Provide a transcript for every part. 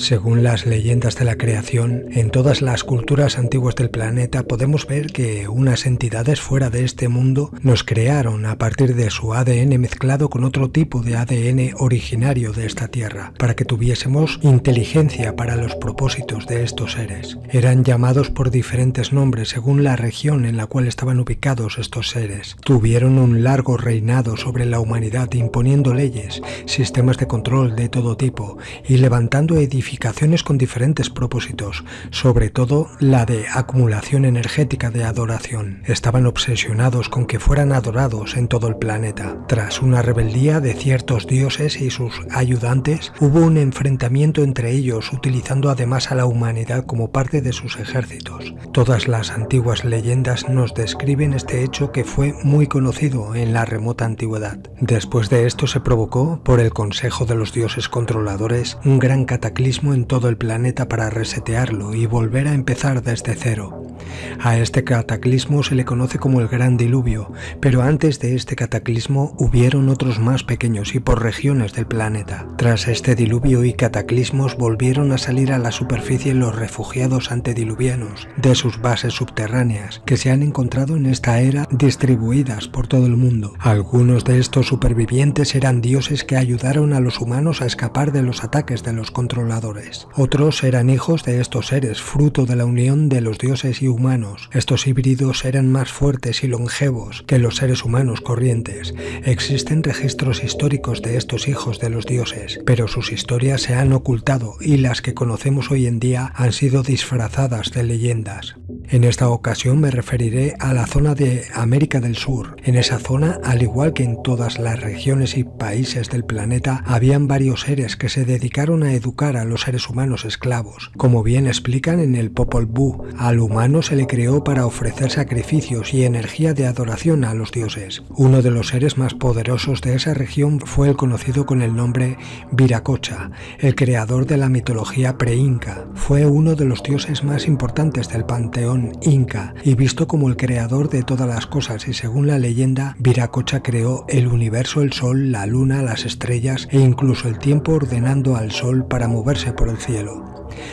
Según las leyendas de la creación, en todas las culturas antiguas del planeta podemos ver que unas entidades fuera de este mundo nos crearon a partir de su ADN mezclado con otro tipo de ADN originario de esta tierra, para que tuviésemos inteligencia para los propósitos de estos seres. Eran llamados por diferentes nombres según la región en la cual estaban ubicados estos seres. Tuvieron un largo reinado sobre la humanidad, imponiendo leyes, sistemas de control de todo tipo y levantando edificaciones con diferentes propósitos, sobre todo la de acumulación energética de adoración. Estaban obsesionados con que fueran adorados en todo el planeta. Tras una rebeldía de ciertos dioses y sus ayudantes, hubo un enfrentamiento entre ellos, utilizando además a la humanidad como parte de sus ejércitos. Todas las antiguas leyendas nos describen este hecho, que fue muy conocido en la remota antigüedad. Después de esto se provocó, por el consejo de los dioses controladores, un gran cataclismo en todo el planeta para resetearlo y volver a empezar desde cero. A este cataclismo se le conoce como el Gran Diluvio, pero antes de este cataclismo hubieron otros más pequeños y por regiones del planeta. Tras este diluvio y cataclismos volvieron a salir a la superficie los refugiados antediluvianos de sus bases subterráneas, que se han encontrado en esta era distribuidas por todo el mundo. Algunos de estos supervivientes eran dioses que ayudaron a los humanos a escapar de los ataques de los controladores. Otros eran hijos de estos seres, fruto de la unión de los dioses y humanos. Estos híbridos eran más fuertes y longevos que los seres humanos corrientes. Existen registros históricos de estos hijos de los dioses, pero sus historias se han ocultado y las que conocemos hoy en día han sido disfrazadas de leyendas. En esta ocasión me referiré a la zona de América del Sur. En esa zona, al igual que en todas las regiones y países del planeta, habían varios seres que se dedicaron a educar a los seres humanos esclavos. Como bien explican en el Popol Vuh, al humano se le creó para ofrecer sacrificios y energía de adoración a los dioses. Uno de los seres más poderosos de esa región fue el conocido con el nombre Viracocha, el creador de la mitología pre-inca. Fue uno de los dioses más importantes del panteón inca y visto como el creador de todas las cosas, y según la leyenda, Viracocha creó el universo, el sol, la luna, las estrellas e incluso el tiempo, ordenando al sol para moverse por el cielo.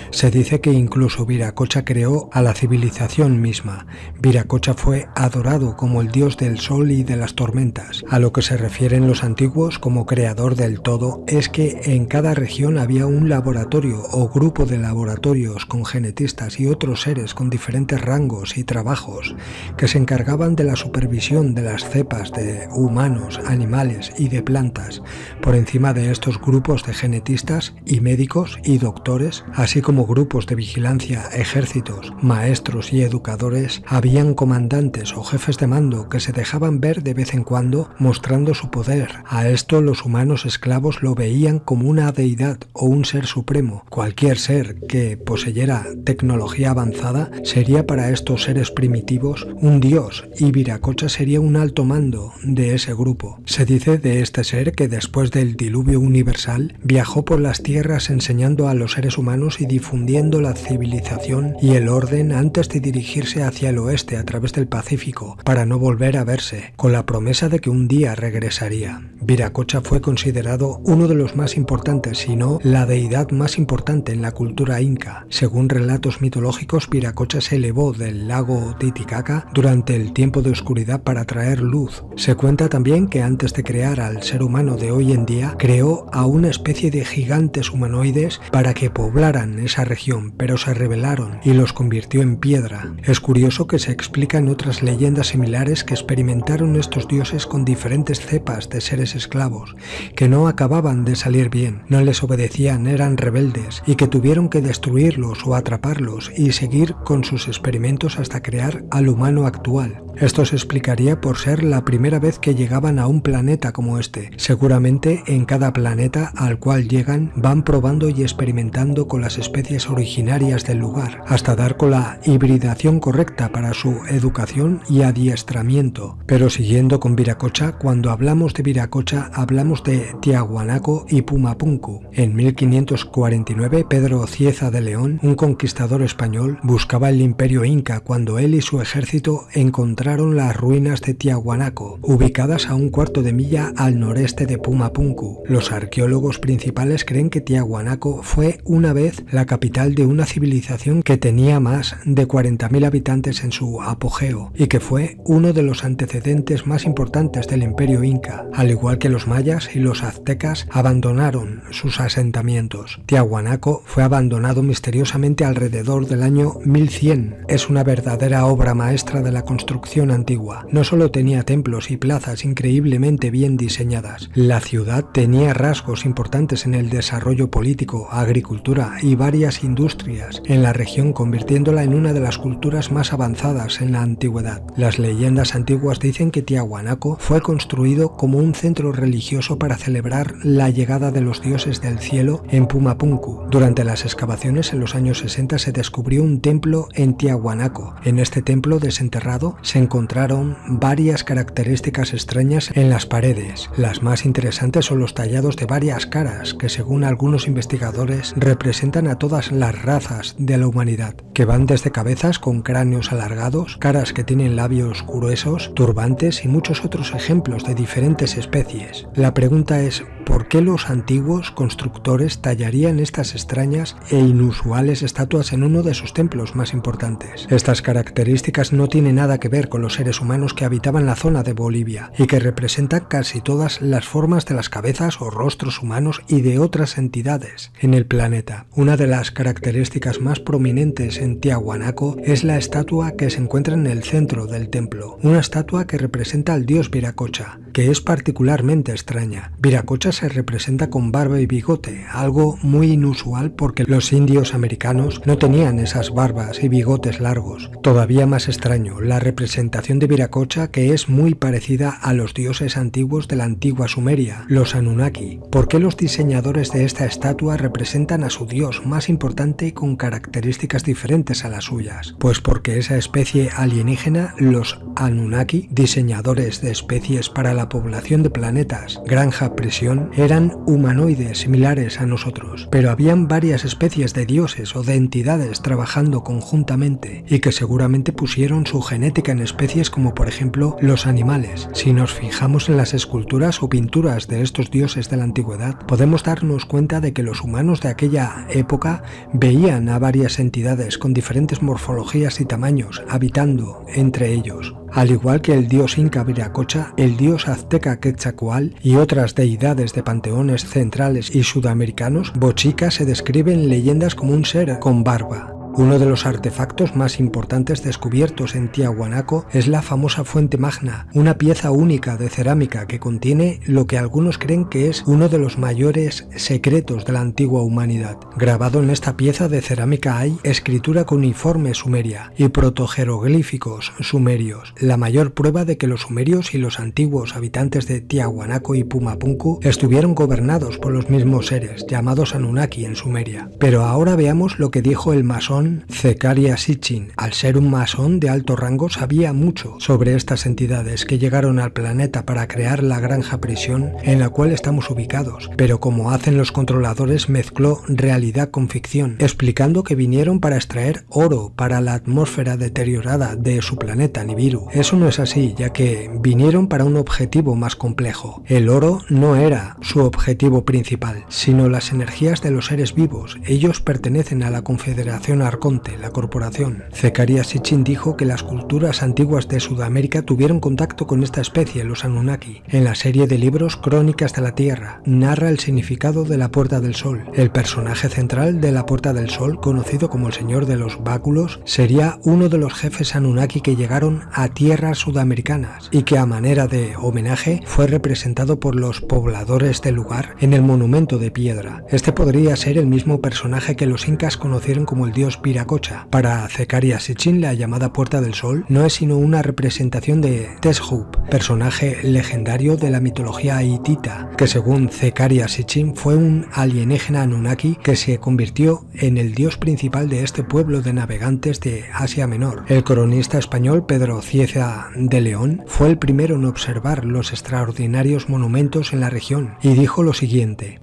Se dice que incluso Viracocha creó a la civilización misma. Viracocha fue adorado como el dios del sol y de las tormentas. A lo que se refieren los antiguos como creador del todo es que en cada región había un laboratorio o grupo de laboratorios con genetistas y otros seres con diferentes rangos y trabajos que se encargaban de la supervisión de las cepas de humanos, animales y de plantas. Por encima de estos grupos de genetistas y médicos y doctores, así como grupos de vigilancia, ejércitos, maestros y educadores, habían comandantes o jefes de mando que se dejaban ver de vez en cuando mostrando su poder. A esto los humanos esclavos lo veían como una deidad o un ser supremo. Cualquier ser que poseyera tecnología avanzada sería para estos seres primitivos un dios, y Viracocha sería un alto mando de ese grupo. Se dice de este ser que después del diluvio universal viajó por las tierras enseñando a los seres humanos y difundiendo la civilización y el orden antes de dirigirse hacia el oeste a través del Pacífico para no volver a verse, con la promesa de que un día regresaría. Viracocha fue considerado uno de los más importantes, si no la deidad más importante en la cultura inca. Según relatos mitológicos, Viracocha se elevó del lago Titicaca durante el tiempo de oscuridad para traer luz. Se cuenta también que antes de crear al ser humano de hoy en día, creó a una especie de gigantes humanoides para que poblaran esa región, pero se rebelaron y los convirtió en piedra. Es curioso que se explica en otras leyendas similares que experimentaron estos dioses con diferentes cepas de seres esclavos, que no acababan de salir bien, no les obedecían, eran rebeldes, y que tuvieron que destruirlos o atraparlos y seguir con sus experimentos hasta crear al humano actual. Esto se explicaría por ser la primera vez que llegaban a un planeta como este. Seguramente en cada planeta al cual llegan van probando y experimentando con las las especies originarias del lugar, hasta dar con la hibridación correcta para su educación y adiestramiento. Pero siguiendo con Viracocha, cuando hablamos de Viracocha hablamos de Tiahuanaco y Pumapunku. En 1549, Pedro Cieza de León, un conquistador español, buscaba el imperio inca cuando él y su ejército encontraron las ruinas de Tiahuanaco, ubicadas a un cuarto de milla al noreste de Pumapunku. Los arqueólogos principales creen que Tiahuanaco fue una vez la capital de una civilización que tenía más de 40.000 habitantes en su apogeo y que fue uno de los antecedentes más importantes del imperio inca. Al igual que los mayas y los aztecas abandonaron sus asentamientos. Tiahuanaco fue abandonado misteriosamente alrededor del año 1100. Es una verdadera obra maestra de la construcción antigua. No solo tenía templos y plazas increíblemente bien diseñadas, la ciudad tenía rasgos importantes en el desarrollo político, agricultura y varias industrias en la región, convirtiéndola en una de las culturas más avanzadas en la antigüedad. Las leyendas antiguas dicen que Tiahuanaco fue construido como un centro religioso para celebrar la llegada de los dioses del cielo en Pumapunku. Durante las excavaciones en los años 60 se descubrió un templo en Tiahuanaco. En este templo desenterrado se encontraron varias características extrañas en las paredes. Las más interesantes son los tallados de varias caras que, según algunos investigadores, representan a todas las razas de la humanidad, que van desde cabezas con cráneos alargados, caras que tienen labios gruesos, turbantes y muchos otros ejemplos de diferentes especies. La pregunta es, ¿por qué los antiguos constructores tallarían estas extrañas e inusuales estatuas en uno de sus templos más importantes? Estas características no tienen nada que ver con los seres humanos que habitaban la zona de Bolivia y que representan casi todas las formas de las cabezas o rostros humanos y de otras entidades en el planeta. Una de las características más prominentes en Tiahuanaco es la estatua que se encuentra en el centro del templo, una estatua que representa al dios Viracocha, que es particularmente extraña. Viracocha se representa con barba y bigote, algo muy inusual porque los indios americanos no tenían esas barbas y bigotes largos. Todavía más extraño, la representación de Viracocha, que es muy parecida a los dioses antiguos de la antigua Sumeria, los Anunnaki. ¿Por qué los diseñadores de esta estatua representan a su dios más importante con características diferentes a las suyas? Pues porque esa especie alienígena, los Anunnaki, diseñadores de especies para la población de planetas, granja prisión, eran humanoides similares a nosotros, pero habían varias especies de dioses o de entidades trabajando conjuntamente y que seguramente pusieron su genética en especies como por ejemplo los animales. Si nos fijamos en las esculturas o pinturas de estos dioses de la antigüedad, podemos darnos cuenta de que los humanos de aquella época veían a varias entidades con diferentes morfologías y tamaños habitando entre ellos. Al igual que el dios inca Viracocha, el dios azteca Quetzalcóatl y otras deidades de panteones centrales y sudamericanos, Bochica se describe en leyendas como un ser con barba. Uno de los artefactos más importantes descubiertos en Tiahuanaco es la famosa Fuente Magna, una pieza única de cerámica que contiene lo que algunos creen que es uno de los mayores secretos de la antigua humanidad. Grabado en esta pieza de cerámica hay escritura cuneiforme sumeria y protojeroglíficos sumerios, la mayor prueba de que los sumerios y los antiguos habitantes de Tiahuanaco y Pumapunku estuvieron gobernados por los mismos seres, llamados Anunnaki en Sumeria. Pero ahora veamos lo que dijo el masón Zecharia Sitchin. Al ser un masón de alto rango, sabía mucho sobre estas entidades que llegaron al planeta para crear la granja prisión en la cual estamos ubicados, pero como hacen los controladores, mezcló realidad con ficción, explicando que vinieron para extraer oro para la atmósfera deteriorada de su planeta Nibiru. Eso no es así, ya que vinieron para un objetivo más complejo. El oro no era su objetivo principal, sino las energías de los seres vivos. Ellos pertenecen a la Confederación Arconte, la corporación. Zecharia Sitchin dijo que las culturas antiguas de Sudamérica tuvieron contacto con esta especie, los Anunnaki. En la serie de libros Crónicas de la Tierra, narra el significado de la Puerta del Sol. El personaje central de la Puerta del Sol, conocido como el Señor de los Báculos, sería uno de los jefes Anunnaki que llegaron a tierras sudamericanas y que a manera de homenaje fue representado por los pobladores del lugar en el monumento de piedra. Este podría ser el mismo personaje que los incas conocieron como el dios Viracocha. Para Zecharia Sitchin, la llamada Puerta del Sol no es sino una representación de Teshub, personaje legendario de la mitología hitita, que según Zecharia Sitchin fue un alienígena Anunnaki que se convirtió en el dios principal de este pueblo de navegantes de Asia Menor. El cronista español Pedro Cieza de León fue el primero en observar los extraordinarios monumentos en la región y dijo lo siguiente: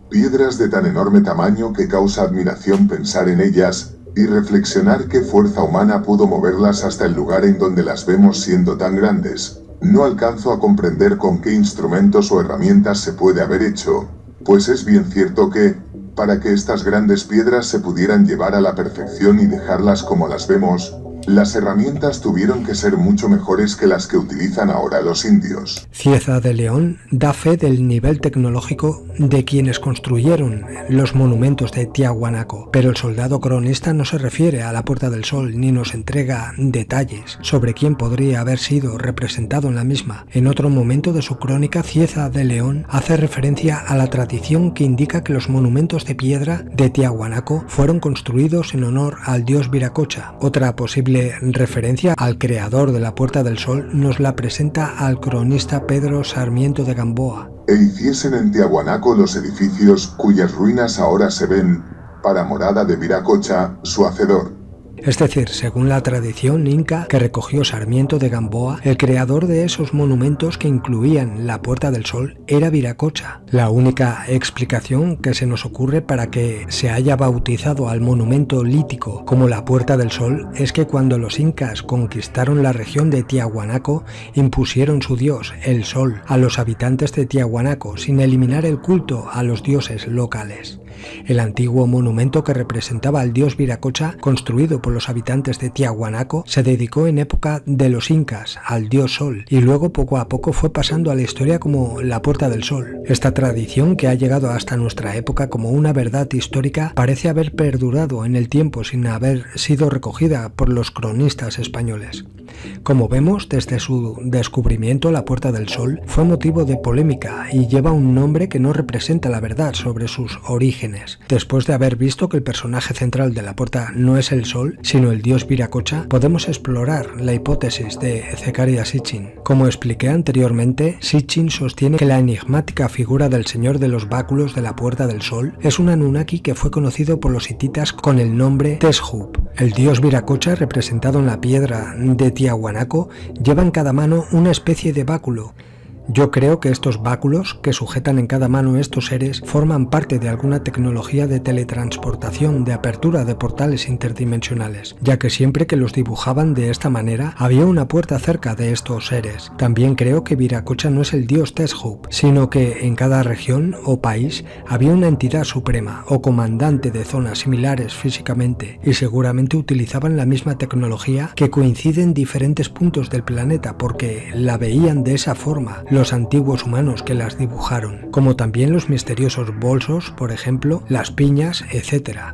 piedras de tan enorme tamaño que causa admiración pensar en ellas y reflexionar qué fuerza humana pudo moverlas hasta el lugar en donde las vemos siendo tan grandes. No alcanzo a comprender con qué instrumentos o herramientas se puede haber hecho, pues es bien cierto que, para que estas grandes piedras se pudieran llevar a la perfección y dejarlas como las vemos, las herramientas tuvieron que ser mucho mejores que las que utilizan ahora los indios. Cieza de León da fe del nivel tecnológico de quienes construyeron los monumentos de Tiahuanaco, pero el soldado cronista no se refiere a la Puerta del Sol ni nos entrega detalles sobre quién podría haber sido representado en la misma. En otro momento de su crónica, Cieza de León hace referencia a la tradición que indica que los monumentos de piedra de Tiahuanaco fueron construidos en honor al dios Viracocha. Otra posible referencia al creador de la Puerta del Sol nos la presenta al cronista Pedro Sarmiento de Gamboa. E hiciesen en Tiahuanaco los edificios cuyas ruinas ahora se ven, para morada de Viracocha, su hacedor. Es decir, según la tradición inca que recogió Sarmiento de Gamboa, el creador de esos monumentos que incluían la Puerta del Sol era Viracocha. La única explicación que se nos ocurre para que se haya bautizado al monumento lítico como la Puerta del Sol es que cuando los incas conquistaron la región de Tiahuanaco, impusieron su dios, el Sol, a los habitantes de Tiahuanaco sin eliminar el culto a los dioses locales. El antiguo monumento que representaba al dios Viracocha, construido por los habitantes de Tiahuanaco, se dedicó en época de los incas al dios Sol y luego poco a poco fue pasando a la historia como la Puerta del Sol. Esta tradición, que ha llegado hasta nuestra época como una verdad histórica, parece haber perdurado en el tiempo sin haber sido recogida por los cronistas españoles. Como vemos, desde su descubrimiento, la Puerta del Sol fue motivo de polémica y lleva un nombre que no representa la verdad sobre sus orígenes. Después de haber visto que el personaje central de la puerta no es el Sol, sino el dios Viracocha, podemos explorar la hipótesis de Zecharia Sitchin. Como expliqué anteriormente, Sitchin sostiene que la enigmática figura del Señor de los Báculos de la Puerta del Sol es un Anunnaki que fue conocido por los hititas con el nombre Teshub. El dios Viracocha, representado en la piedra de Tiahuanaco, lleva en cada mano una especie de báculo. Yo creo que estos báculos que sujetan en cada mano estos seres forman parte de alguna tecnología de teletransportación, de apertura de portales interdimensionales, ya que siempre que los dibujaban de esta manera había una puerta cerca de estos seres. También creo que Viracocha no es el dios Teshub, sino que en cada región o país había una entidad suprema o comandante de zonas similares físicamente y seguramente utilizaban la misma tecnología que coincide en diferentes puntos del planeta porque la veían de esa forma los antiguos humanos que las dibujaron, como también los misteriosos bolsos, por ejemplo, las piñas, etc.